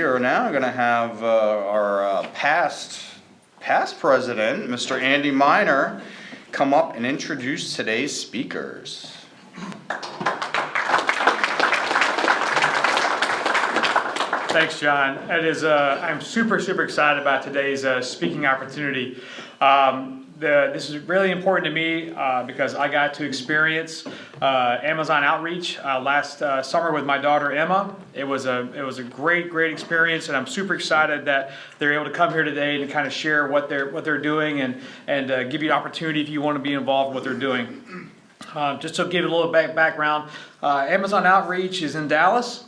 are now going to have our past president, Mr. Andy Minor, come up and introduce today's speakers. Thanks, John. I'm super excited about today's speaking opportunity. This is really important to me because I got to experience Amazon Outreach last summer with my daughter Emma. It was a great experience, and I'm super excited that they're able to come here today to kind of share what they're doing and give you an opportunity if you want to be involved in what they're doing. Just to give you a little background, Amazon Outreach is in Dallas.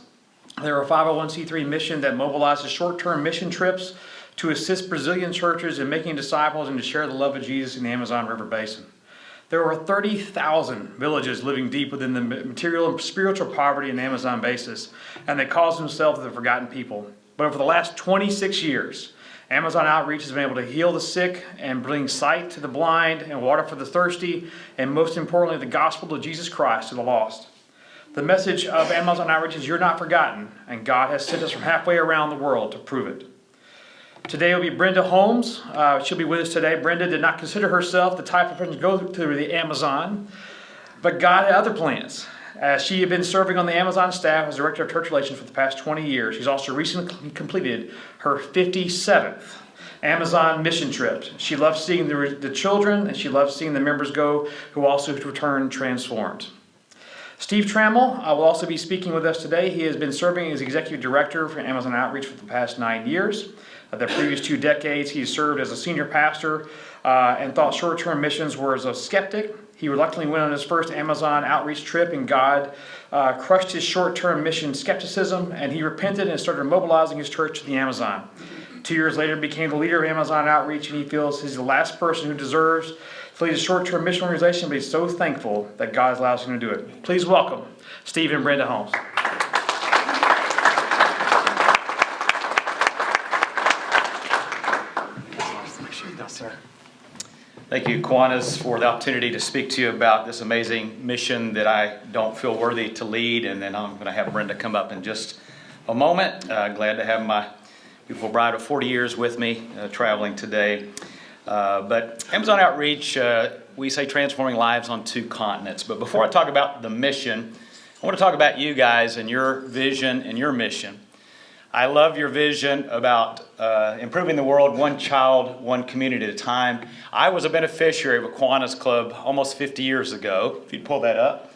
They're a 501c3 mission that mobilizes short-term mission trips to assist Brazilian churches in making disciples and to share the love of Jesus in the Amazon River Basin. There are 30,000 villages living deep within the material and spiritual poverty in the Amazon basin, and they call themselves the forgotten people. But over the last 26 years, Amazon Outreach has been able to heal the sick and bring sight to the blind and water for the thirsty, and most importantly, the gospel of Jesus Christ to the lost. The message of Amazon Outreach is you're not forgotten, and God has sent us from halfway around the world to prove it. Today will be Brenda Holmes. She'll be with us today. Brenda did not consider herself the type of person to go through the Amazon, but God had other plans. She had been serving on the Amazon staff as Director of Church Relations for the past 20 years. She's also recently completed her 57th Amazon mission trip. She loves seeing the children, and she loves seeing the members go who also return transformed. Steve Trammell will also be speaking with us today. He has been serving as Executive Director for Amazon Outreach for the past 9 years. The previous 2 decades, he served as a senior pastor and thought short-term missions were as a skeptic. He reluctantly went on his first Amazon Outreach trip, and God crushed his short-term mission skepticism, and he repented and started mobilizing his church to the Amazon. 2 years later, he became the leader of Amazon Outreach, and he feels he's the last person who deserves to lead a short-term mission organization, but he's so thankful that God allows him to do it. Please welcome Steve and Brenda Holmes. Thank you, Kiwanis, for the opportunity to speak to you about this amazing mission that I don't feel worthy to lead, and then I'm going to have Brenda come up in just a moment. Glad to have my beautiful bride of 40 years with me traveling today. But Amazon Outreach, we say transforming lives on 2 continents. But before I talk about the mission, I want to talk about you guys and your vision and your mission. I love your vision about improving the world one child, one community at a time. I was a beneficiary of a Kiwanis club almost 50 years ago, if you'd pull that up.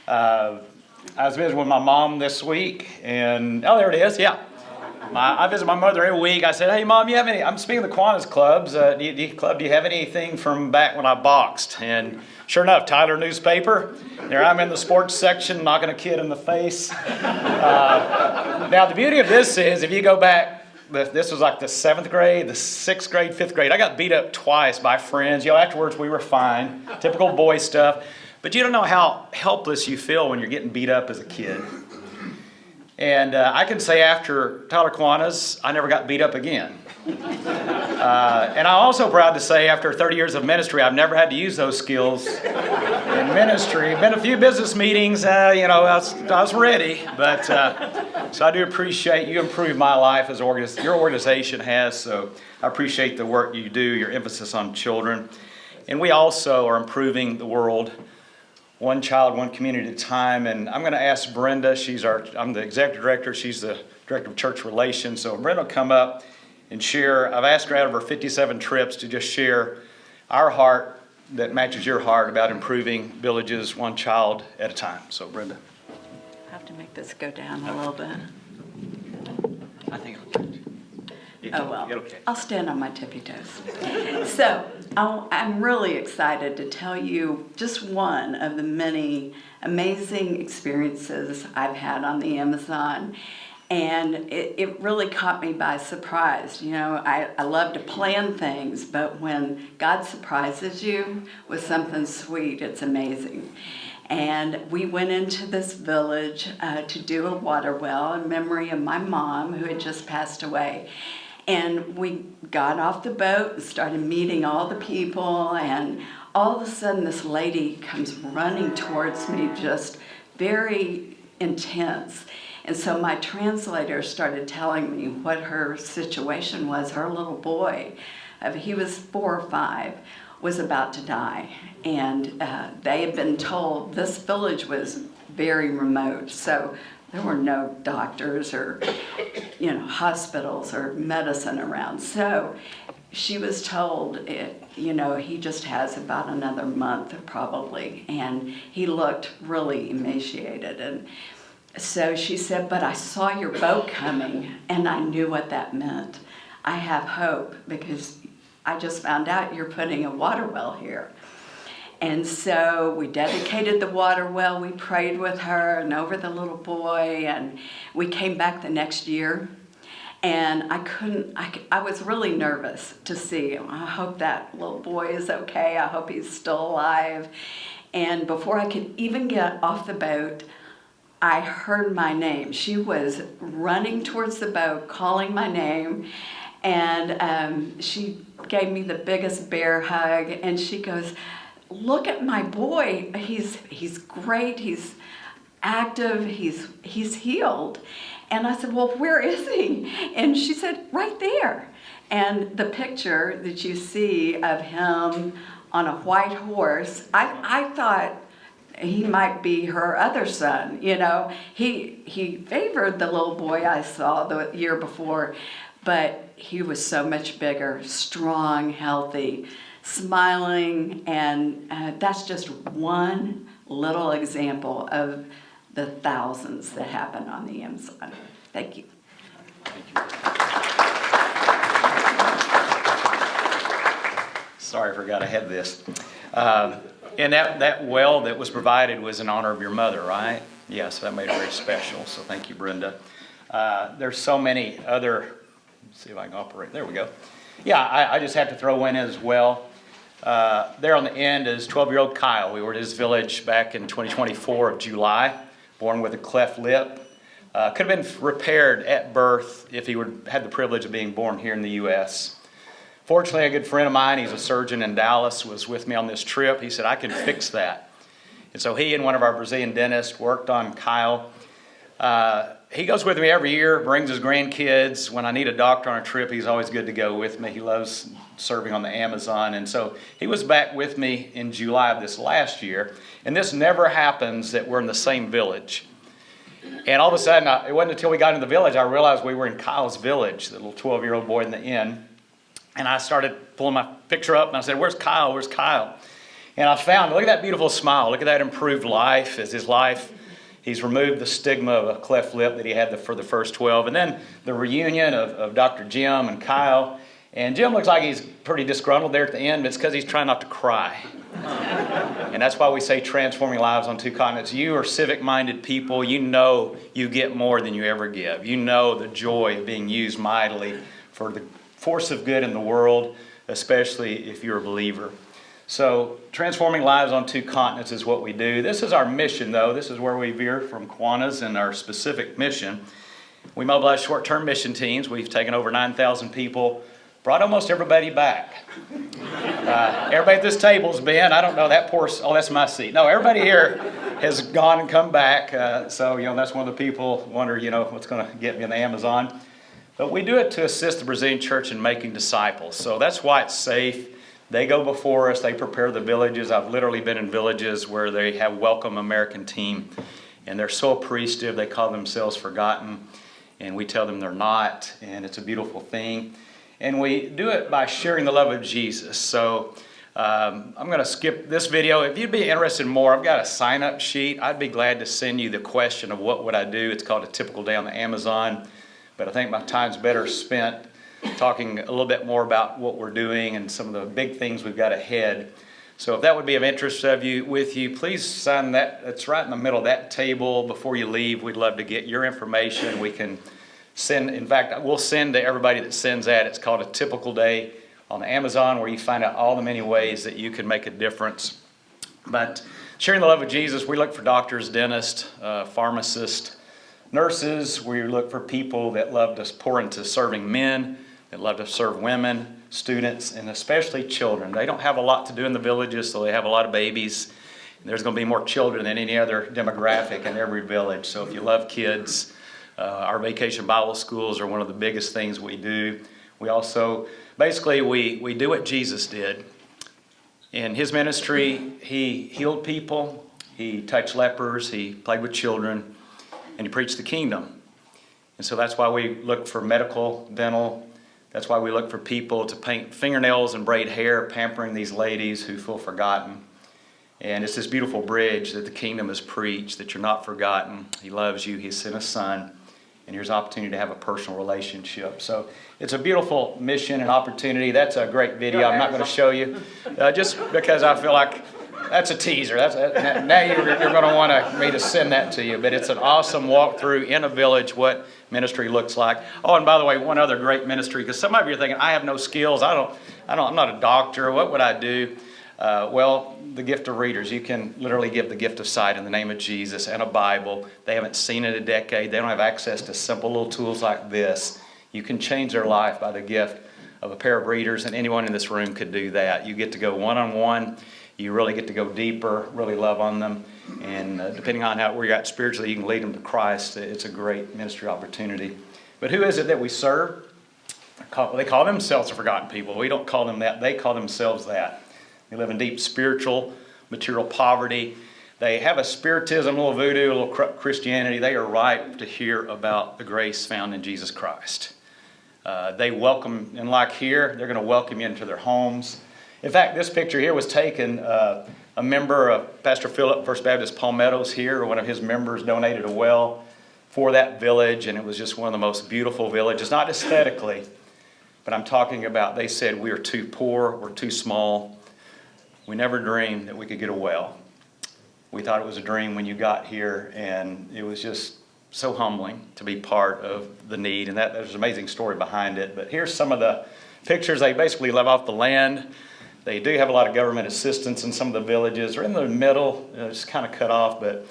I was visiting with my mom this week, and oh, there it is, yeah. I visit my mother every week. I said, hey, Mom, you have any, I'm speaking of the Kiwanis clubs, do you have anything from back when I boxed? And sure enough, Tyler newspaper, there I'm in the sports section, knocking a kid in the face. Now, the beauty of this is, if you go back, this was like the 7th grade, the 6th grade, 5th grade. I got beat up twice by friends. Afterwards we were fine. Typical boy stuff. But you don't know how helpless you feel when you're getting beat up as a kid. And I can say after Tyler Kiwanis, I never got beat up again. And I'm also proud to say after 30 years of ministry, I've never had to use those skills in ministry. Been a few business meetings, I was ready. But so I do appreciate you improved my life as your organization has. So I appreciate the work you do, your emphasis on children. And we also are improving the world one child, one community at a time. And I'm going to ask Brenda, I'm the executive director, she's the director of church relations. So Brenda will come up and share. I've asked her out of her 57 trips to just share our heart that matches your heart about improving villages one child at a time. So Brenda. I have to make this go down a little bit. I think it'll change. Oh well, I'll stand on my tippy toes. So I'm really excited to tell you just one of the many amazing experiences I've had on the Amazon. And it really caught me by surprise. I love to plan things, but when God surprises you with something sweet, it's amazing. And we went into this village to do a water well in memory of my mom, who had just passed away. And we got off the boat and started meeting all the people, and all of a sudden this lady comes running towards me, just very intense. And so my translator started telling me what her situation was. Her little boy, he was 4 or 5, was about to die. And they had been told this village was very remote, so there were no doctors or, hospitals or medicine around. So she was told, he just has about another month probably. And he looked really emaciated. And so she said, but I saw your boat coming and I knew what that meant. I have hope because I just found out you're putting a water well here. And so we dedicated the water well, we prayed with her and over the little boy, and we came back the next year. And I was really nervous to see him. I hope that little boy is okay. I hope he's still alive. And before I could even get off the boat, I heard my name. She was running towards the boat, calling my name, and she gave me the biggest bear hug, and she goes, look at my boy. He's great. He's active. He's healed. And I said, well, where is he? And she said, right there. And the picture that you see of him on a white horse, I thought he might be her other son. He favored the little boy I saw the year before, but he was so much bigger, strong, healthy, smiling, and that's just one little example of the thousands that happen on the Amazon. Thank you. Sorry, I forgot I had this. And that well that was provided was in honor of your mother, right? Yes, that made it very special, so thank you, Brenda. There's so many other, let's see if I can operate, there we go. Yeah, I just have to throw in as well. There on the end is 12-year-old Kyle. We were at his village back in 2024 of July, born with a cleft lip. Could have been repaired at birth if he had the privilege of being born here in the U.S. Fortunately, a good friend of mine, he's a surgeon in Dallas, was with me on this trip. He said, I can fix that. And so he and one of our Brazilian dentists worked on Kyle. He goes with me every year, brings his grandkids. When I need a doctor on a trip, he's always good to go with me. He loves serving on the Amazon. And so he was back with me in July of this last year. And this never happens that we're in the same village. And all of a sudden, it wasn't until we got into the village, I realized we were in Kyle's village, the little 12-year-old boy in the inn. And I started pulling my picture up and I said, where's Kyle? Where's Kyle? And I found, look at that beautiful smile. Look at that improved life as his life. He's removed the stigma of a cleft lip that he had for the first 12. And then the reunion of Dr. Jim and Kyle. And Jim looks like he's pretty disgruntled there at the end, but it's because he's trying not to cry. And that's why we say transforming lives on 2 continents. You are civic-minded people. You know you get more than you ever give. You know the joy of being used mightily for the force of good in the world, especially if you're a believer. So transforming lives on 2 continents is what we do. This is our mission, though. This is where we veer from Kiwanis and our specific mission. We mobilize short-term mission teams. We've taken over 9,000 people, brought almost everybody back. Everybody at this table's been, I don't know, that poor, oh, that's my seat. No, everybody here has gone and come back. So, that's one of the people wonder, what's going to get me in the Amazon. But we do it to assist the Brazilian church in making disciples. So that's why it's safe. They go before us. They prepare the villages. I've literally been in villages where they have welcome American team. And they're so appreciative. They call themselves forgotten. And we tell them they're not. And it's a beautiful thing. And we do it by sharing the love of Jesus. So I'm going to skip this video. If you'd be interested in more, I've got a sign-up sheet. I'd be glad to send you the question of what would I do. It's called A Typical Day on the Amazon. But I think my time's better spent talking a little bit more about what we're doing and some of the big things we've got ahead. So if that would be of interest with you, please sign that. It's right in the middle of that table before you leave. We'd love to get your information. We can send, in fact, we'll send to everybody that sends that. It's called A Typical Day on the Amazon, where you find out all the many ways that you can make a difference. But sharing the love of Jesus, we look for doctors, dentists, pharmacists, nurses. We look for people that love to pour into serving men, that love to serve women, students, and especially children. They don't have a lot to do in the villages, so they have a lot of babies. And there's going to be more children than any other demographic in every village. So if you love kids, Our vacation Bible schools are one of the biggest things we do. We also, basically, we do what Jesus did. In his ministry, he healed people, he touched lepers, he played with children, and he preached the kingdom. And so that's why we look for medical, dental. That's why we look for people to paint fingernails and braid hair, pampering these ladies who feel forgotten. And it's this beautiful bridge that the kingdom is preached, that you're not forgotten. He loves you. He sent his son. And here's an opportunity to have a personal relationship. So it's a beautiful mission and opportunity. That's a great video. I'm not going to show you just because I feel like that's a teaser. Now you're going to want me to send that to you. But it's an awesome walkthrough in a village, what ministry looks like. Oh, and by the way, one other great ministry, because some of you are thinking, I have no skills. I'm not a doctor. What would I do? Well, the gift of readers. You can literally give the gift of sight in the name of Jesus and a Bible. They haven't seen it in a decade. They don't have access to simple little tools like this. You can change their life by the gift of a pair of readers, and anyone in this room could do that. You get to go one-on-one. You really get to go deeper, really love on them. And depending on where you're at spiritually, you can lead them to Christ. It's a great ministry opportunity. But who is it that we serve? They call themselves the forgotten people. We don't call them that. They call themselves that. They live in deep spiritual, material poverty. They have a spiritism, a little voodoo, a little Christianity. They are ripe to hear about the grace found in Jesus Christ. They welcome, and like here, they're going to welcome you into their homes. In fact, this picture here was taken, a member of Pastor Philip, First Baptist Palmetto's here, one of his members donated a well for that village, and it was just one of the most beautiful villages, not aesthetically, but I'm talking about, they said, we are too poor, we're too small. We never dreamed that we could get a well. We thought it was a dream when you got here, and it was just so humbling to be part of the need, and there's an amazing story behind it. But here's some of the pictures. They basically live off the land. They do have a lot of government assistance in some of the villages. They're in the middle, it's kind of cut off, but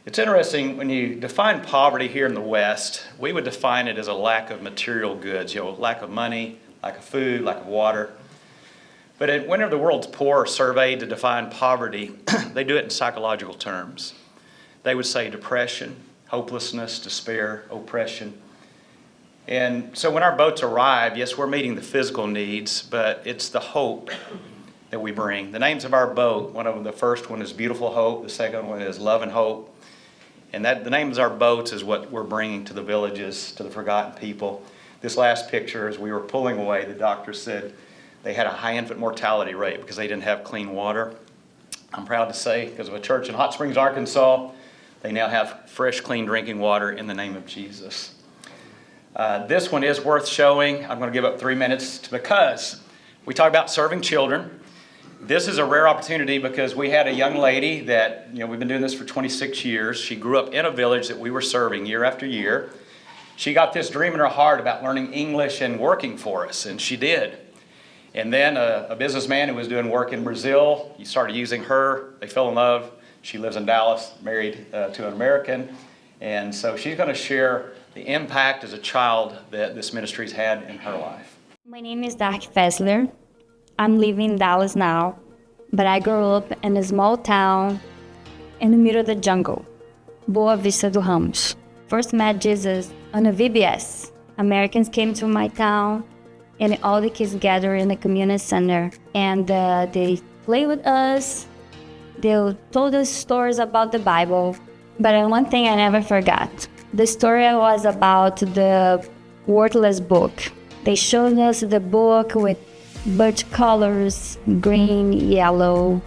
it's interesting when you define poverty here in the West, we would define it as a lack of material goods, lack of money, lack of food, lack of water. But whenever the world's poor are surveyed to define poverty, they do it in psychological terms. They would say depression, hopelessness, despair, oppression. And so when our boats arrive, yes, we're meeting the physical needs, but it's the hope that we bring. The names of our boat, the first one is Beautiful Hope, the second one is Love and Hope. And the names of our boats is what we're bringing to the villages, to the forgotten people. This last picture, as we were pulling away, the doctor said, they had a high infant mortality rate because they didn't have clean water. I'm proud to say, because of a church in Hot Springs, Arkansas, they now have fresh, clean drinking water in the name of Jesus. This one is worth showing. I'm going to give up 3 minutes because we talk about serving children. This is a rare opportunity because we had a young lady that, we've been doing this for 26 years. She grew up in a village that we were serving year after year. She got this dream in her heart about learning English and working for us, and she did. And then a businessman who was doing work in Brazil, he started using her. They fell in love. She lives in Dallas, married to an American. And so she's going to share the impact as a child that this ministry's had in her life. My name is Dark Fessler. I'm living in Dallas now, but I grew up in a small town in the middle of the jungle, Boa Vista do Ramos. First met Jesus on a VBS. Americans came to my town, and all the kids gathered in the community center, and they played with us. They told us stories about the Bible, but one thing I never forgot. The story was about the worthless book. They showed us the book with birch colors, green, yellow.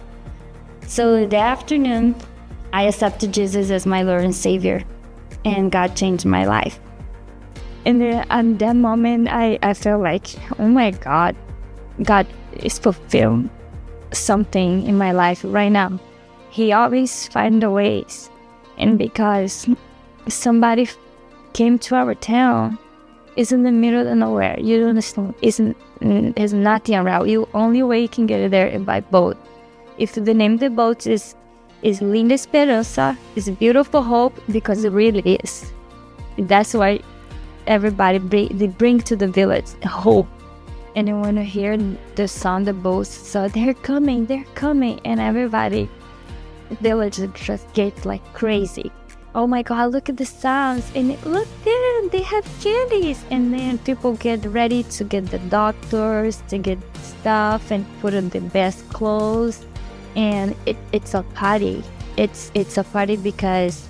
So in the afternoon, I accepted Jesus as my Lord and Savior, and God changed my life. And at that moment, I felt like, oh my God, God is fulfilling something in my life right now. He always finds the ways. And because somebody came to our town, it's in the middle of nowhere. You don't understand. There's nothing around. The only way you can get there is by boat. If the name of the boat is Linda Esperança, it's Beautiful Hope, because it really is. That's why everybody bring to the village hope. And then when you hear the sound of boats, so they're coming, and everybody, village just gets like crazy. Oh my God, look at the sounds, and look there, they have candies. And then people get ready to get the doctors, to get stuff and put on the best clothes. And it's a party. It's a party because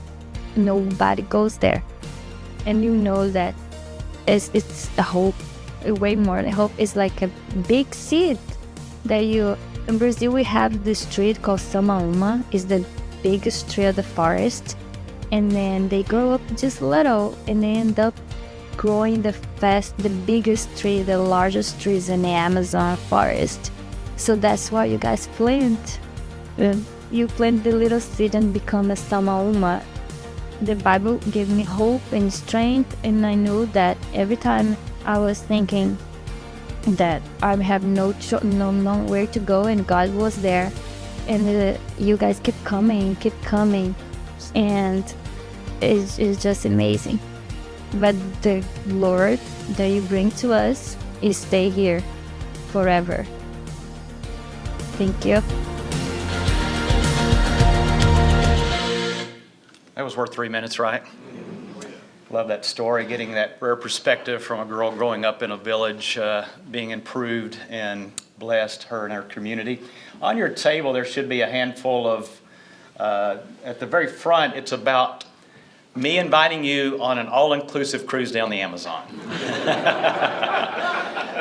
nobody goes there. And you know that it's a hope, way more than hope. It's like a big seed that you... In Brazil, we have this tree called Samaúma. It's the biggest tree of the forest. And then they grow up just little, and they end up growing the biggest tree, the largest trees in the Amazon forest. So that's why you guys plant. You plant the little seed and become a Samaúma. The Bible gave me hope and strength, and I knew that every time I was thinking that I have nowhere to go, and God was there, and you guys keep coming, and it's just amazing. But the Lord that you bring to us is stay here forever. Thank you. That was worth 3 minutes, right? Love that story, getting that rare perspective from a girl growing up in a village, being improved and blessed, her and her community. On your table, there should be a handful of, at the very front, it's about me inviting you on an all-inclusive cruise down the Amazon.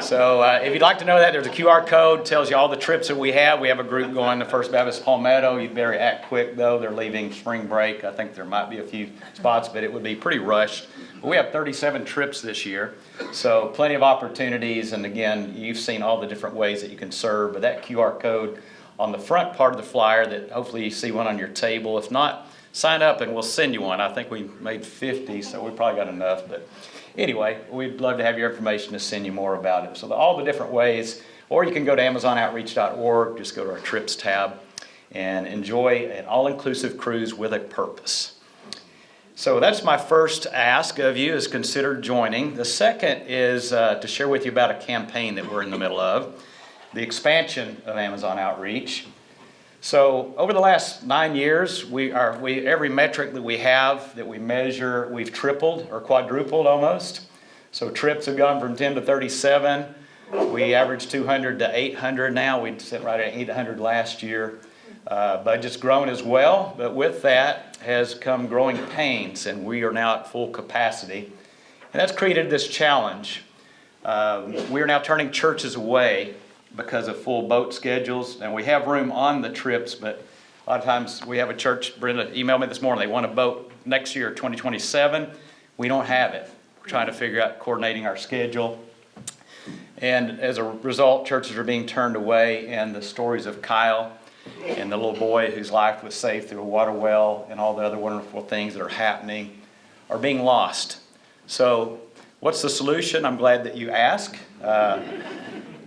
So if you'd like to know that, there's a QR code, tells you all the trips that we have. We have a group going to First Baptist Palmetto. You'd better act quick, though. They're leaving spring break. I think there might be a few spots, but it would be pretty rushed. But we have 37 trips this year, so plenty of opportunities. And again, you've seen all the different ways that you can serve, but that QR code on the front part of the flyer, that hopefully you see one on your table. If not, sign up and we'll send you one. I think we made 50, so we probably got enough. But anyway, we'd love to have your information to send you more about it. So all the different ways, or you can go to AmazonOutreach.org, just go to our trips tab, and enjoy an all-inclusive cruise with a purpose. So that's my first ask of you, is consider joining. The second is to share with you about a campaign that we're in the middle of, the expansion of Amazon Outreach. So over the last 9 years, every metric that we have, that we measure, we've tripled or quadrupled almost. So trips have gone from 10 to 37. We average 200 to 800 now. We sit right at 800 last year. Budget's grown as well, but with that has come growing pains, and we are now at full capacity. And that's created this challenge. We are now turning churches away because of full boat schedules, and we have room on the trips, but a lot of times we have a church, Brenda emailed me this morning, they want a boat next year, 2027. We don't have it. We're trying to figure out coordinating our schedule. And as a result, churches are being turned away, and the stories of Kyle and the little boy whose life was saved through a water well and all the other wonderful things that are happening are being lost. So what's the solution? I'm glad that you asked.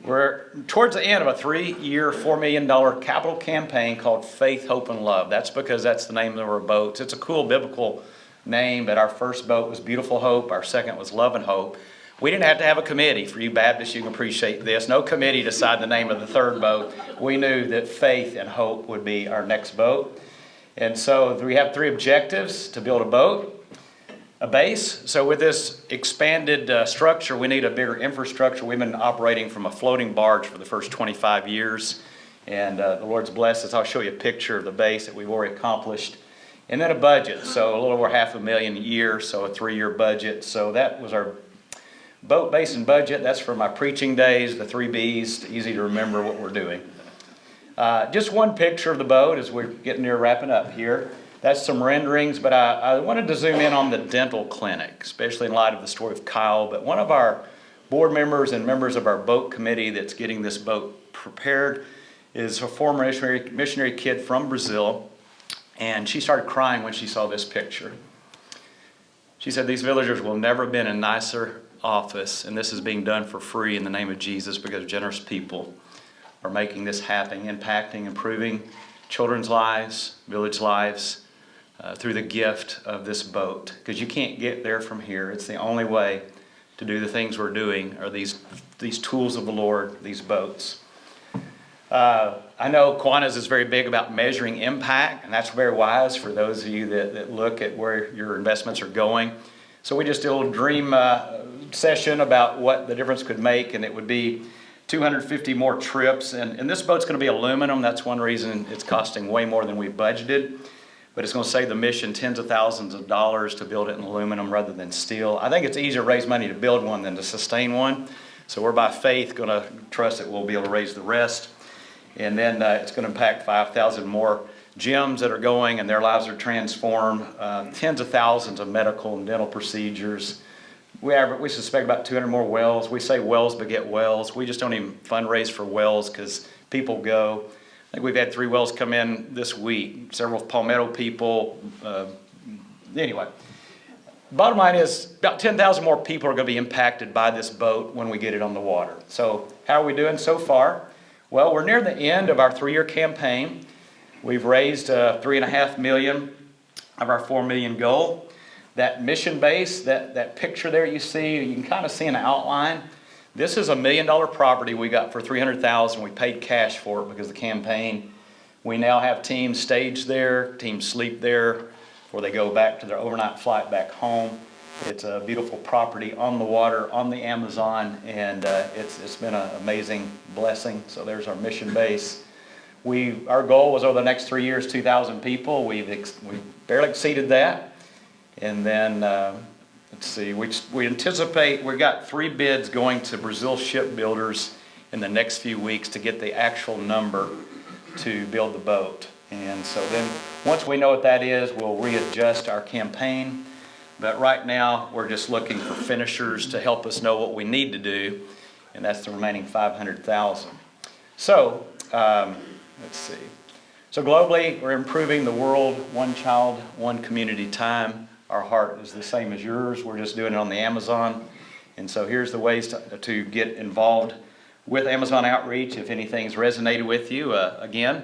We're towards the end of a 3-year, $4 million capital campaign called Faith, Hope, and Love. That's because that's the name of our boats. It's a cool biblical name, but our first boat was Beautiful Hope. Our second was Love and Hope. We didn't have to have a committee. For you Baptists, you can appreciate this. No committee decided the name of the third boat. We knew that Faith and Hope would be our next boat. And so we have 3 objectives: to build a boat, a base. So with this expanded structure, we need a bigger infrastructure. We've been operating from a floating barge for the first 25 years, and the Lord's blessed us. I'll show you a picture of the base that we've already accomplished. And then a budget, so a little over $500,000 a year, so a 3-year budget. So that was our boat base and budget. That's for my preaching days, the 3 B's, easy to remember what we're doing. Just one picture of the boat as we're getting near wrapping up here. That's some renderings, but I wanted to zoom in on the dental clinic, especially in light of the story of Kyle. But one of our board members and members of our boat committee that's getting this boat prepared is a former missionary kid from Brazil, and she started crying when she saw this picture. She said, "These villagers will never have been in a nicer office, and this is being done for free in the name of Jesus because generous people are making this happen, impacting, improving children's lives, village lives, through the gift of this boat, because you can't get there from here. It's the only way to do the things we're doing are these tools of the Lord, these boats. I know Kiwanis is very big about measuring impact, and that's very wise for those of you that look at where your investments are going. So we just did a little dream session about what the difference could make, and it would be 250 more trips. And this boat's going to be aluminum. That's one reason it's costing way more than we budgeted. But it's going to save the mission tens of thousands of dollars to build it in aluminum rather than steel. I think it's easier to raise money to build one than to sustain one. So we're by faith going to trust that we'll be able to raise the rest. And then it's going to impact 5,000 more gyms that are going, and their lives are transformed. Tens of thousands of medical and dental procedures. We suspect about 200 more wells. We say wells beget wells. We just don't even fundraise for wells because people go. I think we've had 3 wells come in this week. Several Palmetto people. Anyway, bottom line is about 10,000 more people are going to be impacted by this boat when we get it on the water. So how are we doing so far? Well, we're near the end of our 3-year campaign. We've raised $3.5 million of our $4 million goal. That mission base, that picture there you see, you can kind of see an outline. This is a $1 million property we got for $300,000. We paid cash for it because of the campaign. We now have teams staged there, teams sleep there before they go back to their overnight flight back home. It's a beautiful property on the water, on the Amazon, and it's been an amazing blessing. So there's our mission base. Our goal was over the next 3 years, 2,000 people. We barely exceeded that. And then, let's see, we anticipate, we got 3 bids going to Brazil shipbuilders in the next few weeks to get the actual number to build the boat. And so then, once we know what that is, we'll readjust our campaign. But right now, we're just looking for finishers to help us know what we need to do, and that's the remaining 500,000. So, let's see. So globally, we're improving the world, one child, one community time. Our heart is the same as yours. We're just doing it on the Amazon. And so here's the ways to get involved with Amazon Outreach. If anything's resonated with you, again,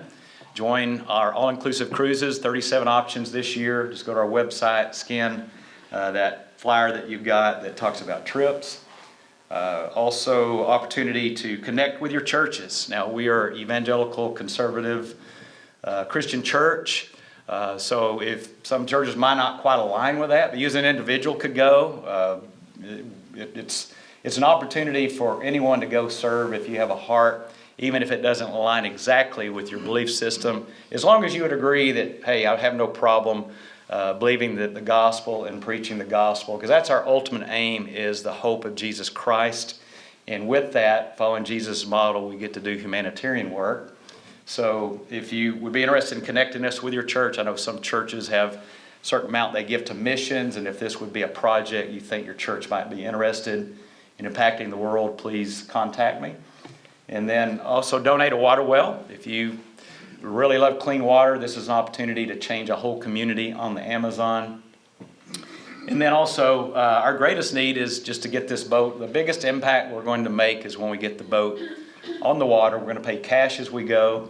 join our all-inclusive cruises, 37 options this year. Just go to our website, scan that flyer that you've got that talks about trips. Also, opportunity to connect with your churches. Now, we are evangelical, conservative Christian church. So if some churches might not quite align with that, but you as an individual could go. It's an opportunity for anyone to go serve if you have a heart, even if it doesn't align exactly with your belief system. As long as you would agree that, hey, I have no problem believing that the gospel and preaching the gospel, because that's our ultimate aim, is the hope of Jesus Christ. And with that, following Jesus' model, we get to do humanitarian work. So if you would be interested in connecting us with your church, I know some churches have a certain amount they give to missions, and if this would be a project you think your church might be interested in impacting the world, please contact me. And then also donate a water well. If you really love clean water, this is an opportunity to change a whole community on the Amazon. And then also, our greatest need is just to get this boat. The biggest impact we're going to make is when we get the boat on the water. We're going to pay cash as we go.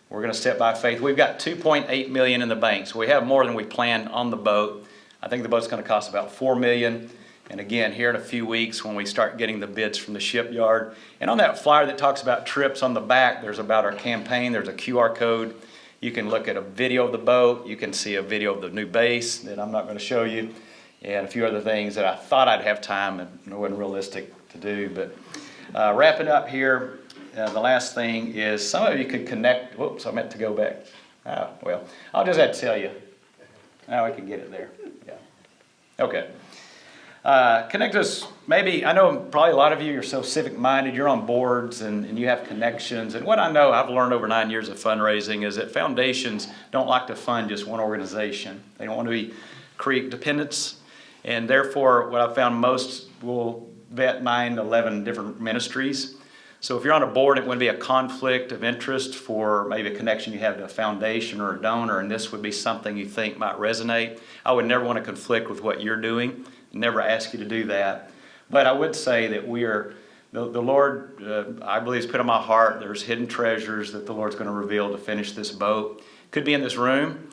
We're going to step by faith. We've got $2.8 million in the bank, so we have more than we planned on the boat. I think the boat's going to cost about $4 million. And again, here in a few weeks when we start getting the bids from the shipyard. And on that flyer that talks about trips on the back, there's about our campaign. There's a QR code. You can look at a video of the boat. You can see a video of the new base that I'm not going to show you. And a few other things that I thought I'd have time and it wasn't realistic to do. But wrapping up here, the last thing is some of you could connect. Whoops, I meant to go back. Oh, well, I'll just have to tell you. Now I can get it there. Yeah. Okay. Connect us, maybe, I know probably a lot of you are so civic-minded, you're on boards and you have connections. And what I know, I've learned over 9 years of fundraising, is that foundations don't like to fund just one organization. They don't want to create dependence. And therefore, what I've found, most will vet 9 to 11 different ministries. So if you're on a board, it wouldn't be a conflict of interest for maybe a connection you have to a foundation or a donor, and this would be something you think might resonate. I would never want to conflict with what you're doing, never ask you to do that. But I would say that we are, the Lord, I believe, has put on my heart, there's hidden treasures that the Lord's going to reveal to finish this boat. Could be in this room,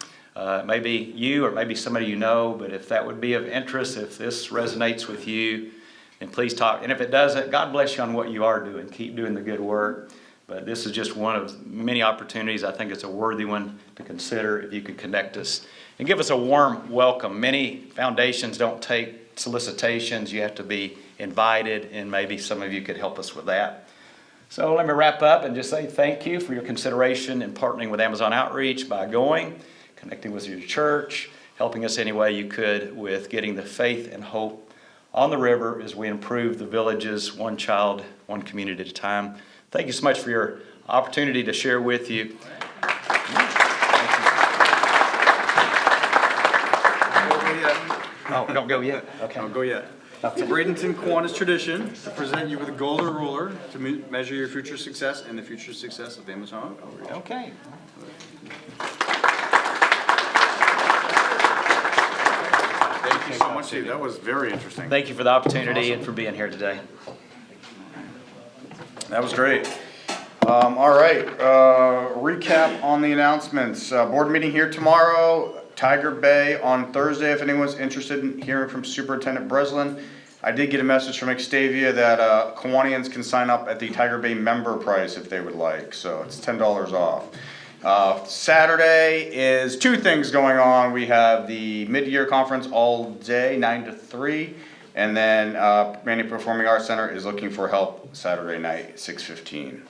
maybe you or maybe somebody you know, but if that would be of interest, if this resonates with you, and please talk. And if it doesn't, God bless you on what you are doing. Keep doing the good work. But this is just one of many opportunities. I think it's a worthy one to consider if you could connect us and give us a warm welcome. Many foundations don't take solicitations, you have to be invited, and maybe some of you could help us with that. So let me wrap up and just say thank you for your consideration in partnering with Amazon Outreach by going, connecting with your church, helping us any way you could with getting the faith and hope on the river as we improve the villages, one child, one community at a time. Thank you so much for your opportunity to share with you. Oh, don't go yet? Okay. Don't go yet. It's a Bradenton Kiwanis tradition to present you with a golden ruler to measure your future success and the future success of Amazon Outreach. Okay. Thank you so much, Steve. That was very interesting. Thank you for the opportunity and for being here today. That was great. All right, recap on the announcements. Board meeting here tomorrow, Tiger Bay on Thursday, if anyone's interested in hearing from Superintendent Breslin. I did get a message from Xtavia that Kiwanians can sign up at the Tiger Bay member price if they would like, so it's $10 off. Saturday is two things going on. We have the mid-year conference all day, 9 to 3. And then Manny Performing Arts Center is looking for help Saturday night, 6:15.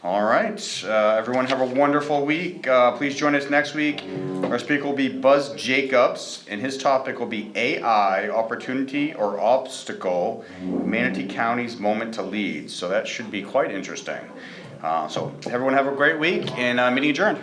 All right, everyone have a wonderful week. Please join us next week. Our speaker will be Buzz Jacobs, and his topic will be AI, Opportunity or Obstacle, Manatee County's Moment to Lead. So that should be quite interesting. So everyone have a great week, and meeting adjourned.